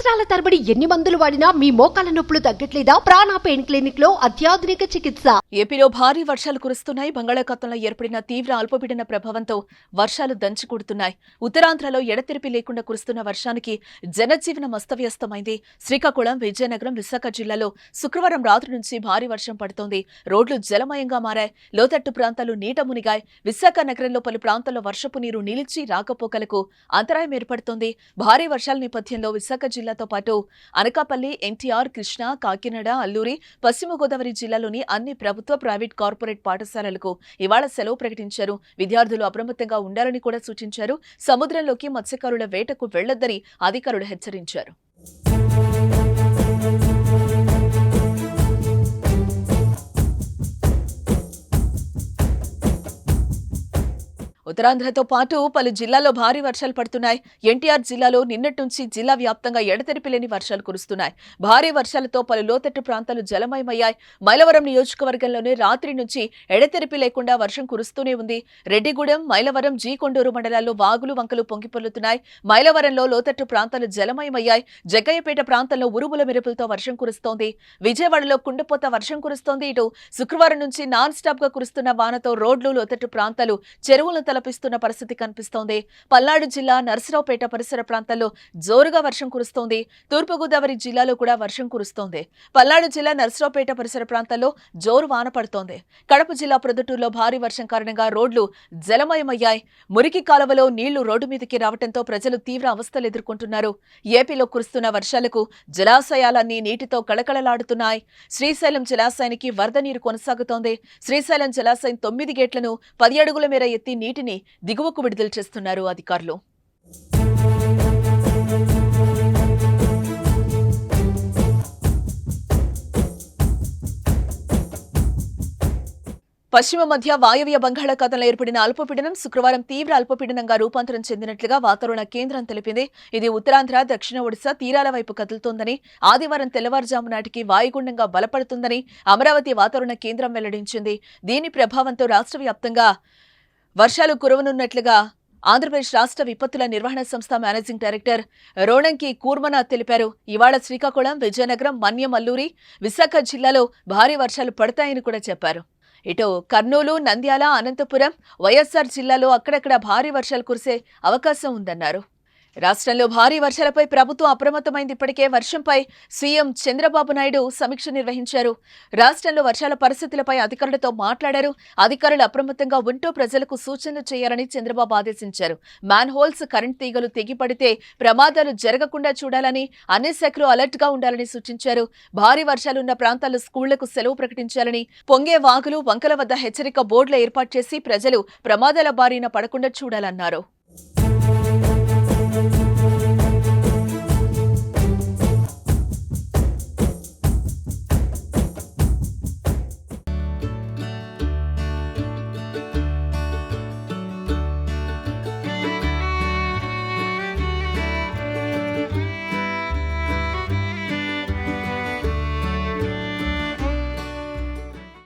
సంవత్సరాల తరబడి ఎన్ని మందులు వాడినా మీ మోకాల నొప్పులు తగ్గట్లేదా? ప్రాణ పెయిన్ క్లినిక్ లో అత్యాధునిక చికిత్స. ఏపీలో భారీ వర్షాలు కురుస్తున్నాయి. బంగాళాఖాతంలో ఏర్పడిన తీవ్ర అల్పపీడన ప్రభావంతో వర్షాలు దంచుకొడుతున్నాయి. ఉత్తరాంధ్రలో ఎడతెరిపి లేకుండా కురుస్తున్న వర్షానికి జనజీవనం అస్తవ్యస్తమైంది. శ్రీకాకుళం, విజయనగరం, విశాఖ జిల్లాలో శుక్రవారం రాత్రి నుంచి భారీ వర్షం పడుతోంది. రోడ్లు జలమయంగా మారాయి. లోతట్టు ప్రాంతాలు నీట మునిగాయి. విశాఖ నగరంలో పలు ప్రాంతాల్లో వర్షపు నీరు నిలిచి రాకపోకలకు అంతరాయం ఏర్పడుతోంది. భారీ వర్షాల నేపథ్యంలో విశాఖ జిల్లాతో పాటు అనకాపల్లి, ఎన్టీఆర్, కృష్ణా, కాకినాడ, అల్లూరి, పశ్చిమ గోదావరి జిల్లాలోని అన్ని ప్రభుత్వ, ప్రైవేట్, కార్పొరేట్ పాఠశాలలకు ఇవాళ సెలవు ప్రకటించారు. విద్యార్థులు అప్రమత్తంగా ఉండాలని కూడా సూచించారు. సముద్రంలోకి మత్స్యకారుల వేటకు వెళ్లొద్దని అధికారులు హెచ్చరించారు. ఉత్తరాంధ్రతో పాటు పలు జిల్లాల్లో భారీ వర్షాలు పడుతున్నాయి. ఎన్టీఆర్ జిల్లాలో నిన్నటి నుంచి జిల్లా వ్యాప్తంగా ఎడతెరిపి లేని వర్షాలు కురుస్తున్నాయి. భారీ వర్షాలతో పలు లోతట్టు ప్రాంతాలు జలమయమయ్యాయి. మైలవరం నియోజకవర్గంలోనే రాత్రి నుంచి ఎడతెరిపి లేకుండా వర్షం కురుస్తూనే ఉంది. రెడ్డిగూడెం, మైలవరం, జీ కొండూరు మండలాల్లో వాగులు, వంకలు పొంగిపొర్లుతున్నాయి. మైలవరంలో లోతట్టు ప్రాంతాలు జలమయమయ్యాయి. జగ్గయ్యపేట ప్రాంతంలో ఉరుముల మెరుపులతో వర్షం కురుస్తోంది. విజయవాడలో కుండపోత వర్షం కురుస్తోంది. ఇటు శుక్రవారం నుంచి నాన్ స్టాప్ గా కురుస్తున్న వానతో రోడ్లు, లోతట్టు ప్రాంతాలు, చెరువులను తలపిస్తున్న పరిస్థితి కనిపిస్తోంది. పల్నాడు జిల్లా నర్సరావుపేట పరిసర ప్రాంతాల్లో జోరుగా వర్షం కురుస్తోంది. తూర్పుగోదావరి జిల్లాలో కూడా వర్షం కురుస్తోంది. పల్నాడు జిల్లా నర్సరావుపేట పరిసర ప్రాంతాల్లో జోరు వాన పడుతోంది. కడప జిల్లా ప్రొద్దుటూరులో భారీ వర్షం కారణంగా రోడ్లు జలమయమయ్యాయి. మురికి కాలువలో నీళ్లు రోడ్డు మీదకి రావడంతో ప్రజలు తీవ్ర అవస్థలు ఎదుర్కొంటున్నారు. ఏపీలో కురుస్తున్న వర్షాలకు జలాశయాలన్నీ నీటితో కళకళలాడుతున్నాయి. శ్రీశైలం జలాశయానికి వరద నీరు కొనసాగుతోంది. శ్రీశైలం జలాశయం 9 గేట్లను 10 అడుగుల మేర ఎత్తి నీటిని దిగువకు విడుదల చేస్తున్నారు అధికారులు. పశ్చిమ మధ్య వాయవ్య బంగాళాఖాతంలో ఏర్పడిన అల్పపీడనం శుక్రవారం తీవ్ర అల్పపీడనంగా రూపాంతరం చెందినట్లుగా వాతావరణ కేంద్రం తెలిపింది. ఇది ఉత్తరాంధ్ర, దక్షిణ ఒడిశా తీరాల వైపు కదులుతోందని, ఆదివారం తెల్లవారుజాము నాటికి వాయుగుండంగా బలపడుతుందని అమరావతి వాతావరణ కేంద్రం వెల్లడించింది. దీని ప్రభావంతో రాష్ట్ర వ్యాప్తంగా వర్షాలు కురవనున్నట్లుగా ఆంధ్రప్రదేశ్ రాష్ట్ర విపత్తుల నిర్వహణ సంస్థ మేనేజింగ్ డైరెక్టర్ రోణంకి కూర్మనాథ్ తెలిపారు. ఇవాళ శ్రీకాకుళం, విజయనగరం, మన్యం, అల్లూరి, విశాఖ జిల్లాలో భారీ వర్షాలు పడతాయని కూడా చెప్పారు. ఇటు కర్నూలు, నంద్యాల, అనంతపురం, వైఎస్ఆర్ జిల్లాలో అక్కడక్కడ భారీ వర్షాలు కురిసే అవకాశం ఉందన్నారు. రాష్ట్రంలో భారీ వర్షాలపై ప్రభుత్వం అప్రమత్తమైంది. ఇప్పటికే వర్షంపై సీఎం చంద్రబాబు నాయుడు సమీక్ష నిర్వహించారు. రాష్ట్రంలో వర్షాల పరిస్థితులపై అధికారులతో మాట్లాడారు. అధికారులు అప్రమత్తంగా ఉంటూ ప్రజలకు సూచనలు చేయాలని చంద్రబాబు ఆదేశించారు. మ్యాన్ హోల్స్, కరెంట్ తీగలు తెగిపడితే ప్రమాదాలు జరగకుండా చూడాలని, అన్ని శాఖలు అలర్ట్ గా ఉండాలని సూచించారు. భారీ వర్షాలున్న ప్రాంతాల్లో స్కూళ్లకు సెలవు ప్రకటించాలని, పొంగే వాగులు, వంకల వద్ద హెచ్చరిక బోర్డులు ఏర్పాటు చేసి ప్రజలు ప్రమాదాల బారిన పడకుండా చూడాలన్నారు.